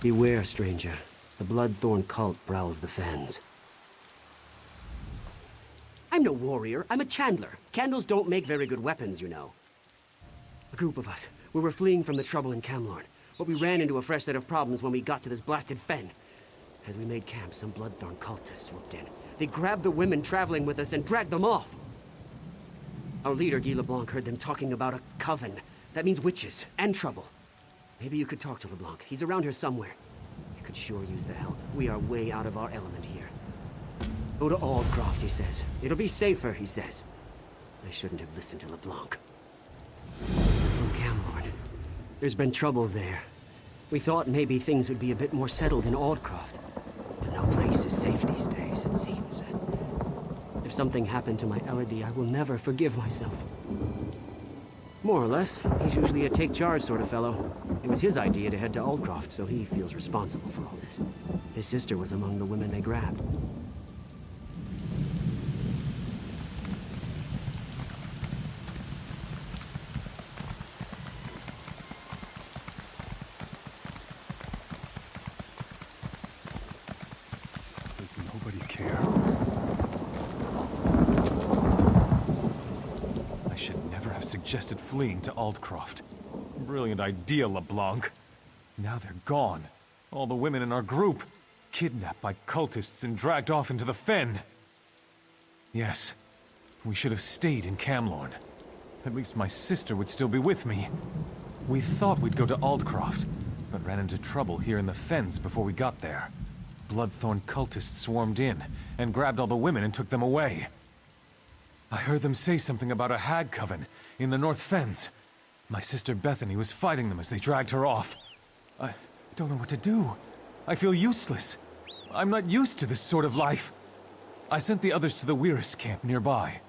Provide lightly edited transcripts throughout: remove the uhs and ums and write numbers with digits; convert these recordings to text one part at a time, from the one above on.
Beware, stranger. The Bloodthorn cult prowls the fens. I'm no warrior. I'm a chandler. Candles don't make very good weapons, you know. A group of us. We were fleeing from the trouble in Camlorn, but we ran into a fresh set of problems when we got to this blasted fen. As we made camp, some Bloodthorn cultists swooped in. They grabbed the women traveling with us and dragged them off. Our leader, Guy LeBlanc, heard them talking about a coven. That means witches and trouble. Maybe you could talk to LeBlanc. He's around here somewhere. You could sure use the help. We are way out of our element here. Go to Aldcroft, he says. It'll be safer, he says. I shouldn't have listened to LeBlanc. From Camlorn. There's been trouble there. We thought maybe things would be a bit more settled in Aldcroft. But no place is safe these days, it seems. If something happened to my Elodie, I will never forgive myself. More or less. He's usually a take-charge sort of fellow. It was his idea to head to Aldcroft, so he feels responsible for all this. His sister was among the women they grabbed. Does nobody care? I should never have suggested fleeing to Aldcroft. Brilliant idea, LeBlanc. Now they're gone. All the women in our group, kidnapped by cultists and dragged off into the fen. Yes, we should have stayed in Camlorn. At least my sister would still be with me. We thought we'd go to Aldcroft, but ran into trouble here in the fens before we got there. Bloodthorn cultists swarmed in and grabbed all the women and took them away. I heard them say something about a hag coven in the North Fens. My sister Bethany was fighting them as they dragged her off. I don't know what to do. I feel useless. I'm not used to this sort of life. I sent the others to the Wyrd camp nearby.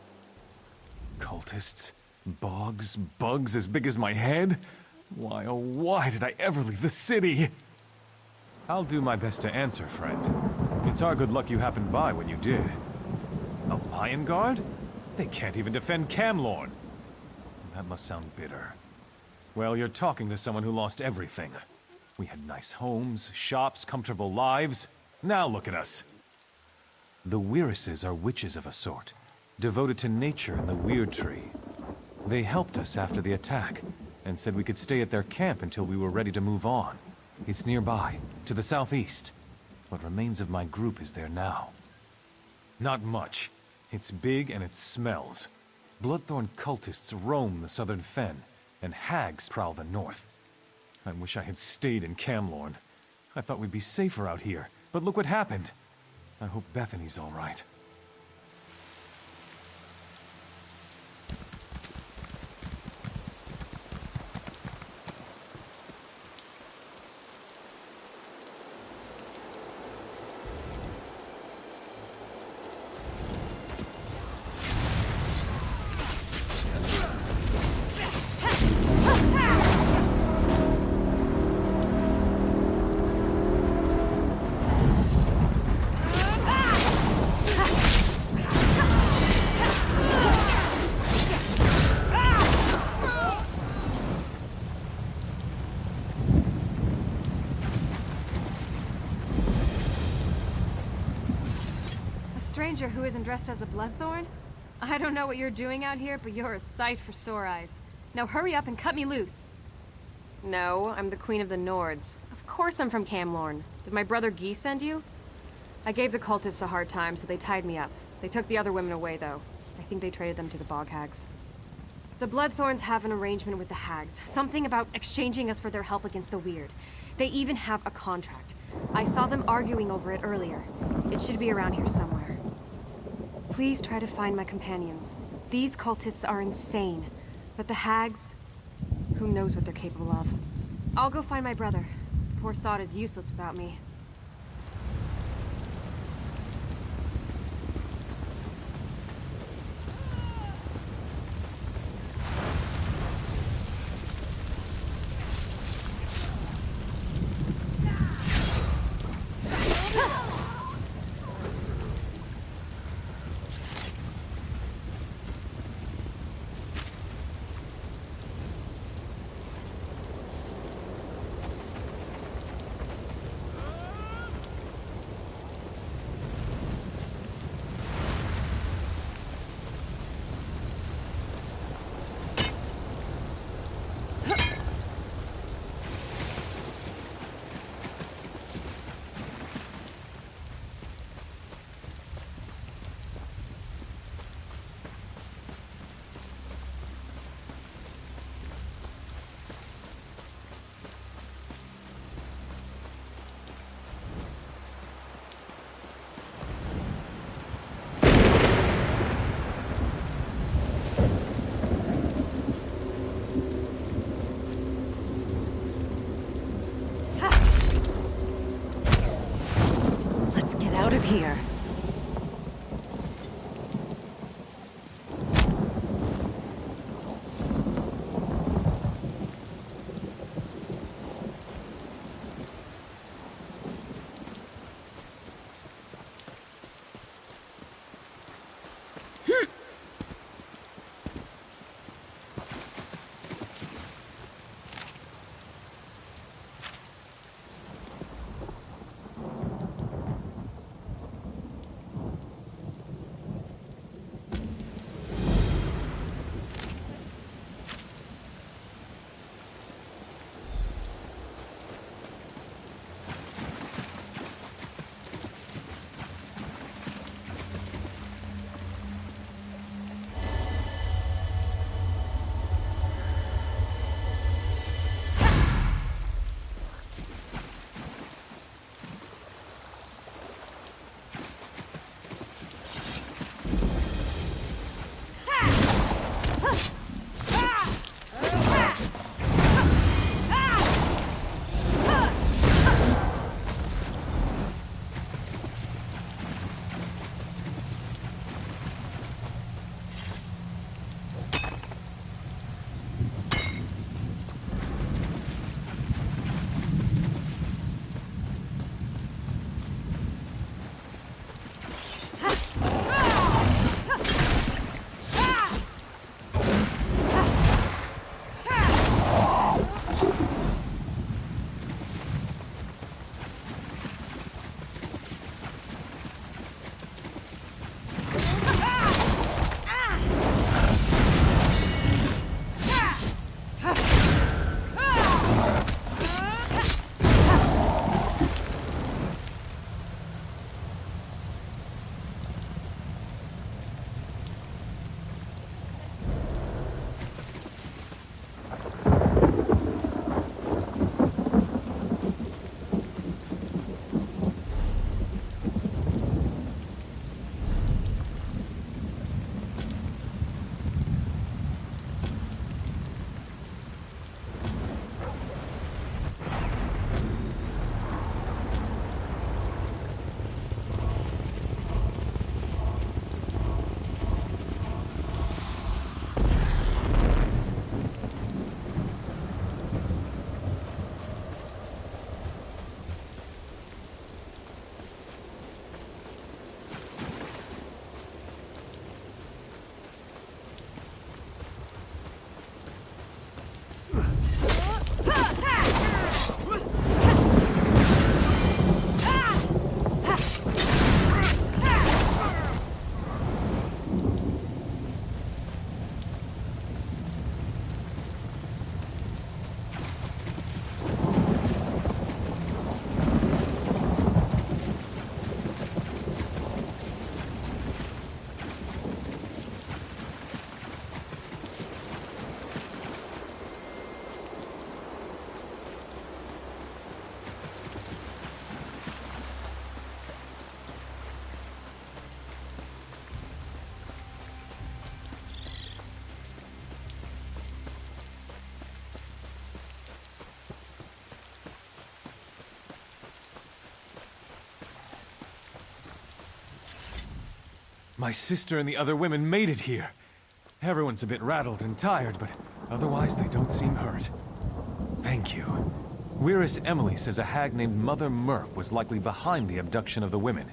Cultists, bogs, bugs as big as my head? Why, oh why did I ever leave the city? I'll do my best to answer, friend. It's our good luck you happened by when you did. A lion guard? They can't even defend Camlorn. That must sound bitter. Well, you're talking to someone who lost everything. We had nice homes, shops, comfortable lives. Now look at us. The Wyrds are witches of a sort, devoted to nature and the Wyrd tree. They helped us after the attack, and said we could stay at their camp until we were ready to move on. It's nearby, to the southeast. What remains of my group is there now. Not much. It's big and it smells. Bloodthorn cultists roam the southern fen, and hags prowl the north. I wish I had stayed in Camlorn. I thought we'd be safer out here, but look what happened. I hope Bethany's all right. Stranger who isn't dressed as a Bloodthorn? I don't know what you're doing out here, but you're a sight for sore eyes. Now hurry up and cut me loose. No, I'm the Queen of the Nords. Of course I'm from Camlorn. Did my brother Guy send you? I gave the cultists a hard time, so they tied me up. They took the other women away, though. I think they traded them to the Bog Hags. The Bloodthorns have an arrangement with the Hags. Something about exchanging us for their help against the Wyrd. They even have a contract. I saw them arguing over it earlier. It should be around here somewhere. Please try to find my companions. These cultists are insane. But the Hags... who knows what they're capable of. I'll go find my brother. Poor Sod is useless without me. out of here. My sister and the other women made it here. Everyone's a bit rattled and tired, but otherwise they don't seem hurt. Thank you. Wyrd Emily says a hag named Mother Murk was likely behind the abduction of the women.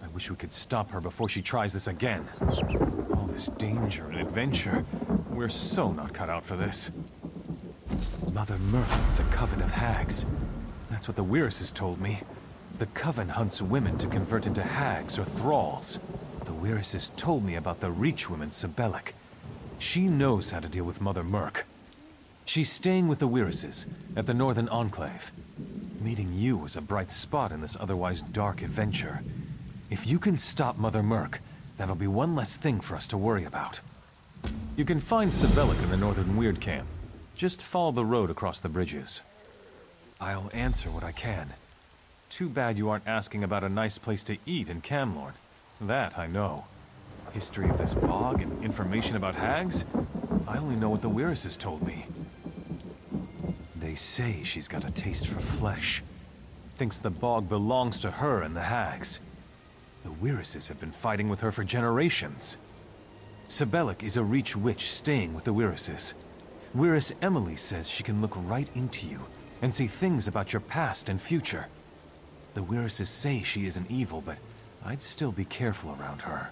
I wish we could stop her before she tries this again. All this danger and adventure. We're so not cut out for this. Mother Murk leads a coven of hags. That's what the Wyrd told me. The coven hunts women to convert into hags or thralls. The Wyrd told me about the Reach woman, Sibelic. She knows how to deal with Mother Murk. She's staying with the Wyrd at the Northern Enclave. Meeting you was a bright spot in this otherwise dark adventure. If you can stop Mother Murk, that'll be one less thing for us to worry about. You can find Sibelic in the Northern Wyrd camp. Just follow the road across the bridges. I'll answer what I can. Too bad you aren't asking about a nice place to eat in Camlorn. That I know. History of this bog and information about hags? I only know what the Wyrd told me. They say she's got a taste for flesh. Thinks the bog belongs to her and the hags. The Wyrises have been fighting with her for generations. Sebelic is a Reach witch staying with the Wyrises. Wyris Emily says she can look right into you and see things about your past and future. The Wyrises say she isn't evil, but I'd still be careful around her.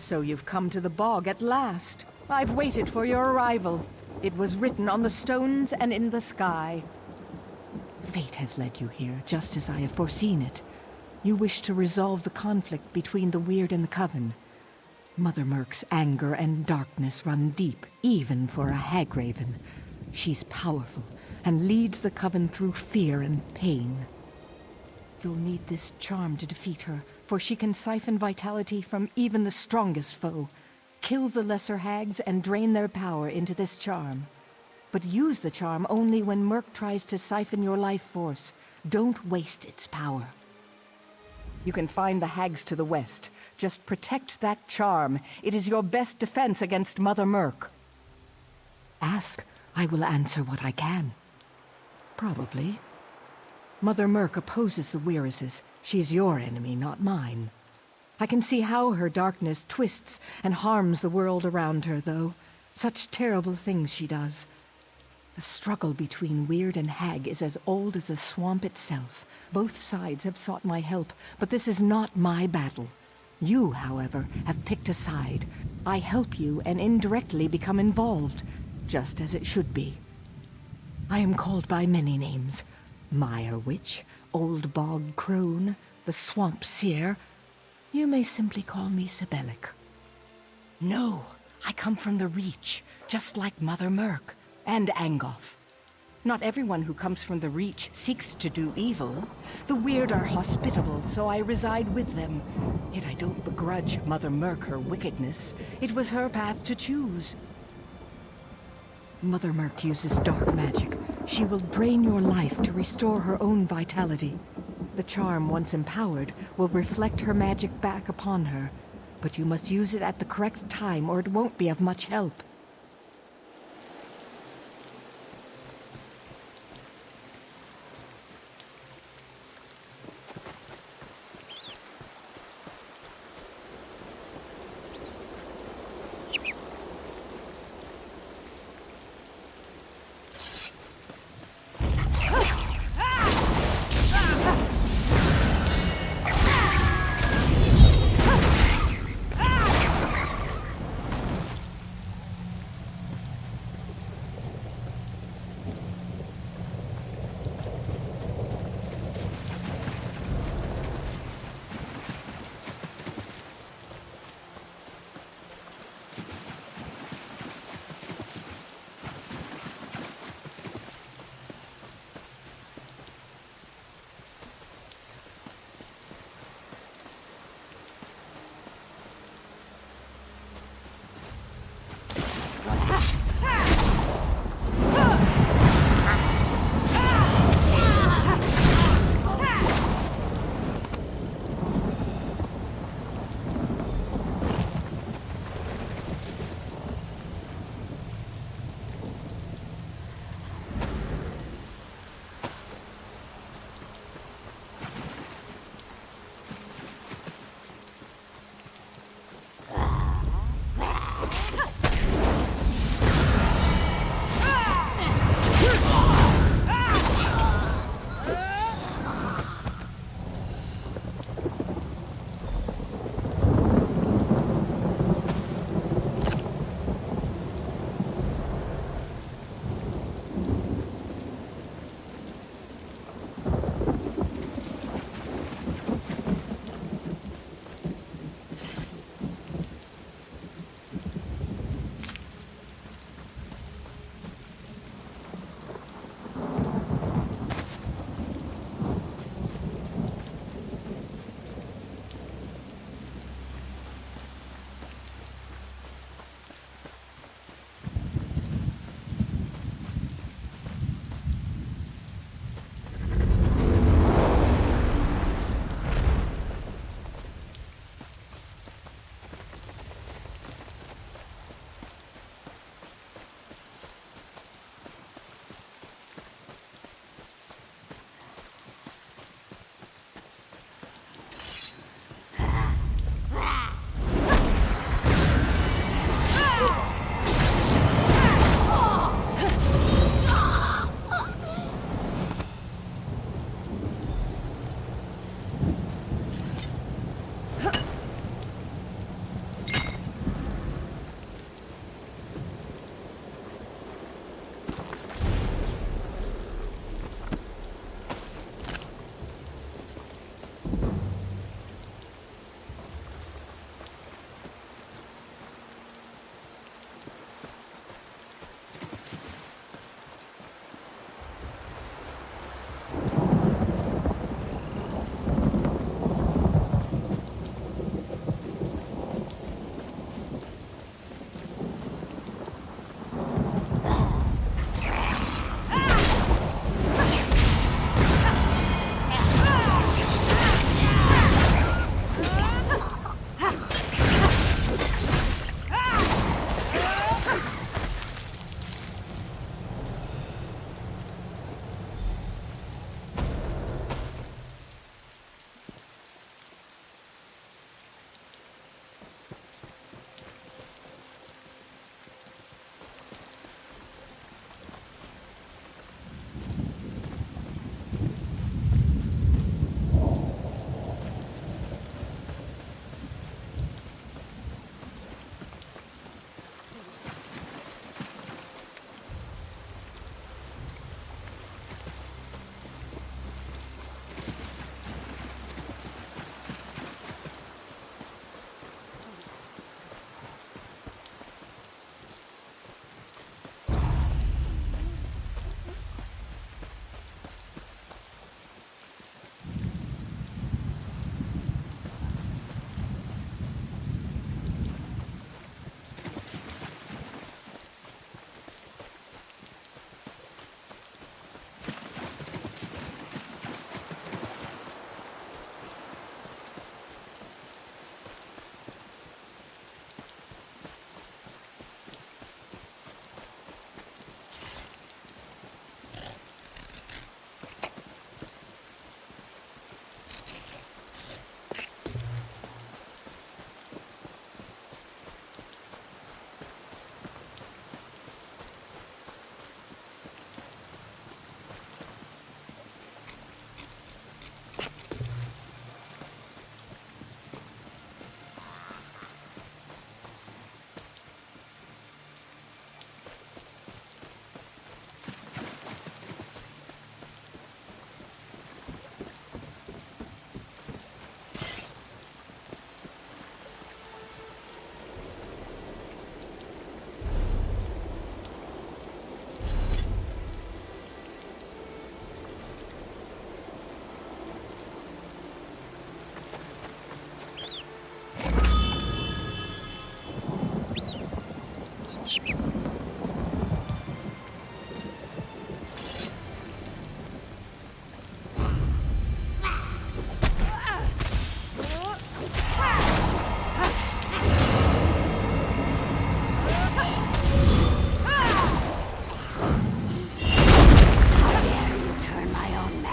So you've come to the bog at last. I've waited for your arrival. It was written on the stones and in the sky. Fate has led you here, just as I have foreseen it. You wish to resolve the conflict between the Wyrd and the Coven. Mother Murk's anger and darkness run deep, even for a Hagraven. She's powerful, and leads the Coven through fear and pain. You'll need this charm to defeat her, for she can siphon vitality from even the strongest foe. Kill the lesser hags and drain their power into this charm. But use the charm only when Murk tries to siphon your life force. Don't waste its power. You can find the hags to the west. Just protect that charm. It is your best defense against Mother Murk. Ask, I will answer what I can. Probably. Mother Murk opposes the Wyrises. She's your enemy, not mine. I can see how her darkness twists and harms the world around her, though. Such terrible things she does. The struggle between Wyrd and Hag is as old as the swamp itself. Both sides have sought my help, but this is not my battle. You, however, have picked a side. I help you and indirectly become involved, just as it should be. I am called by many names. Mire Witch, Old Bog Crone, the Swamp Seer. You may simply call me Sebelic. No, I come from the Reach, just like Mother Murk and Angoff. Not everyone who comes from the Reach seeks to do evil. The Wyrd are hospitable, so I reside with them. Yet I don't begrudge Mother Murk her wickedness. It was her path to choose. Mother Murk uses dark magic. She will drain your life to restore her own vitality. The charm, once empowered, will reflect her magic back upon her. But you must use it at the correct time or it won't be of much help.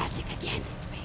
magic against me.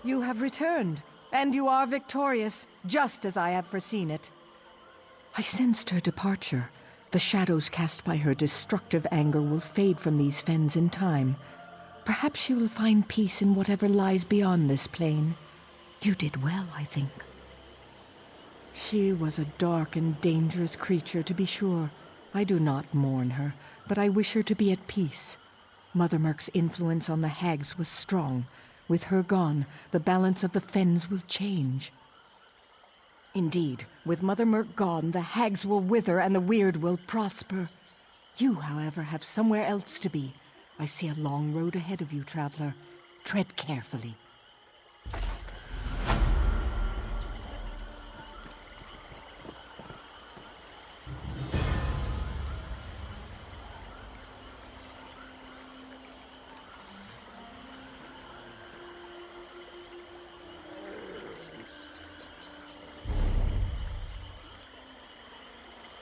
You have returned, and you are victorious, just as I have foreseen it. I sensed her departure. The shadows cast by her destructive anger will fade from these fens in time. Perhaps she will find peace in whatever lies beyond this plane. You did well, I think. She was a dark and dangerous creature, to be sure. I do not mourn her, but I wish her to be at peace. Mother Murk's influence on the hags was strong. With her gone, the balance of the fens will change. Indeed, with Mother Murk gone, the hags will wither and the Wyrd will prosper. You, however, have somewhere else to be. I see a long road ahead of you, traveler. Tread carefully.